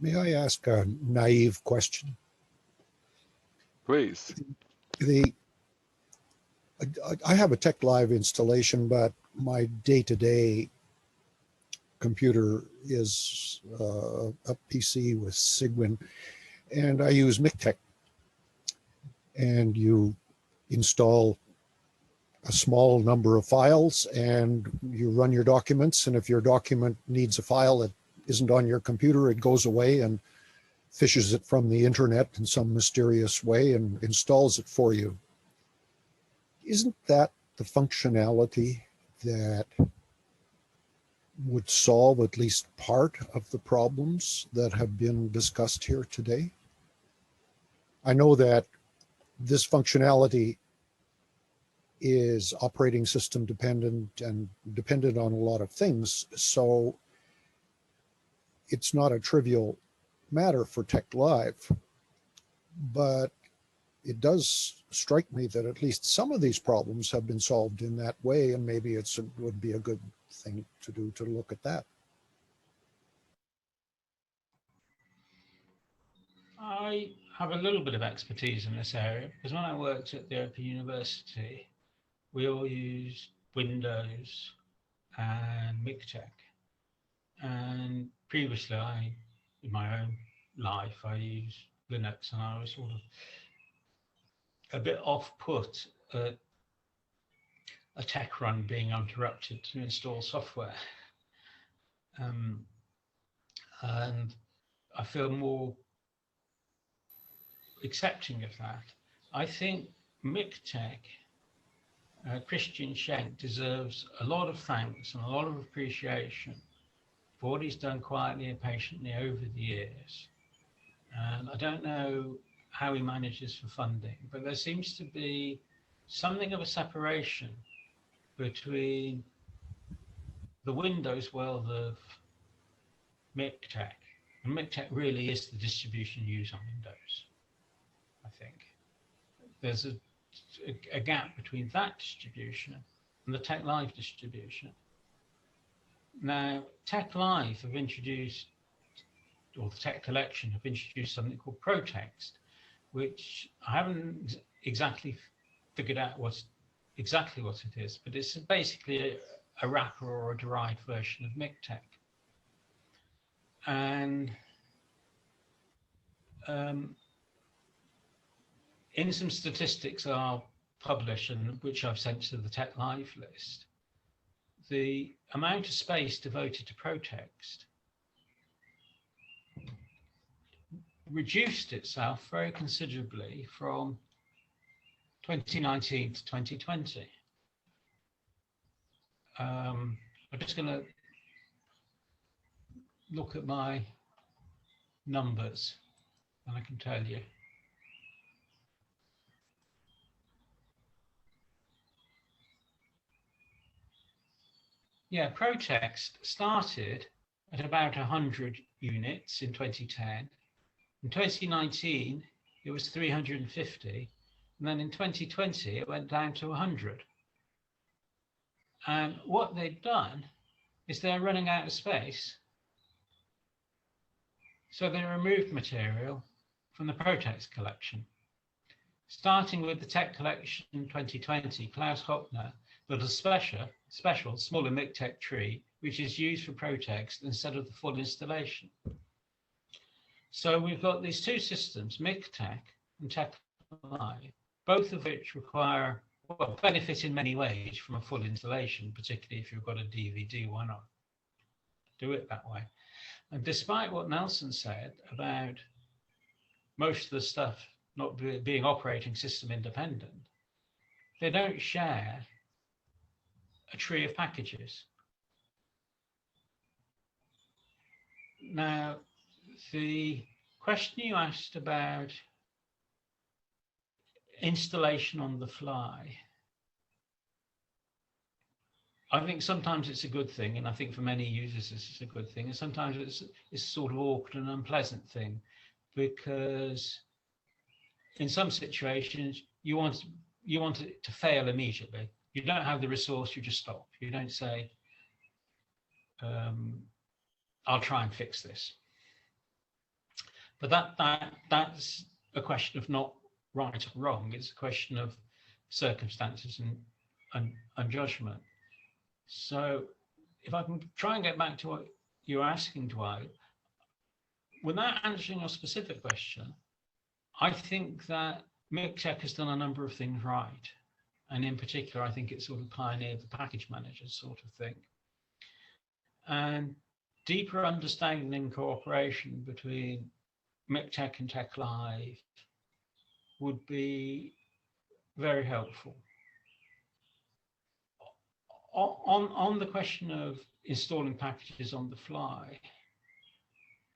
May I ask a naive question? Please. I have a TechLive installation, but my day-to-day computer is a PC with Cygwin, and I use MikTeX. And you install a small number of files and you run your documents, and if your document needs a file that isn't on your computer, it goes away and fishes it from the internet in some mysterious way and installs it for you. Isn't that the functionality that would solve at least part of the problems that have been discussed here today? I know that this functionality is operating system dependent and dependent on a lot of things, so it's not a trivial matter for TechLive, but it does strike me that at least some of these problems have been solved in that way, and maybe it would be a good thing to do to look at that. I have a little bit of expertise in this area because when I worked at the Open University, we all used Windows and MikTeX. And previously, in my own life, I used Linux, and I was sort of a bit off-put at a tech run being interrupted to install software. And I feel more accepting of that. I think MikTeX, Christian Schenk, deserves a lot of thanks and a lot of appreciation for what he's done quietly and patiently over the years. And I don't know how he manages for funding, but there seems to be something of a separation between the Windows world of MikTeX, and MikTeX really is the distribution used on Windows. I think there's a gap between that distribution and the TechLive distribution. Now, TechLive have introduced, or the Tech Collection have introduced something called ProText, which I haven't exactly figured out exactly what it is, but it's basically a wrapper or a derived version of MikTeX. And in some statistics I'll publish, and which I've sent to the TechLive list, the amount of space devoted to ProText reduced itself very considerably from 2019 to 2020. I'm just going to look at my numbers and I can tell you. Yeah, ProText started at about 100 units in 2010. In 2019, it was 350. And then in 2020, it went down to 100. And what they've done is they're running out of space. So they removed material from the ProText collection. Starting with the Tech Collection 2020, Klaus Hoppner built a special smaller MikTeX tree, which is used for ProText instead of the full installation. So we've got these two systems, MikTeX and TechLive, both of which require, well, benefit in many ways from a full installation, particularly if you've got a DVD, why not do it that way? And despite what Nelson said about most of the stuff not being operating system independent, they don't share a tree of packages. Now, the question you asked about installation on the fly, I think sometimes it's a good thing, and I think for many users it's a good thing, and sometimes it's sort of awkward and unpleasant thing, because in some situations you want it to fail immediately. You don't have the resource, you just stop. You don't say, I'll try and fix this. But that's a question of not right or wrong. It's a question of circumstances and judgment. So if I can try and get back to what you're asking, Dwight, without answering your specific question, I think that MikTeX has done a number of things right. And in particular, I think it sort of pioneered the package manager sort of thing. And deeper understanding and cooperation between MikTeX and TechLive would be very helpful. On the question of installing packages on the fly,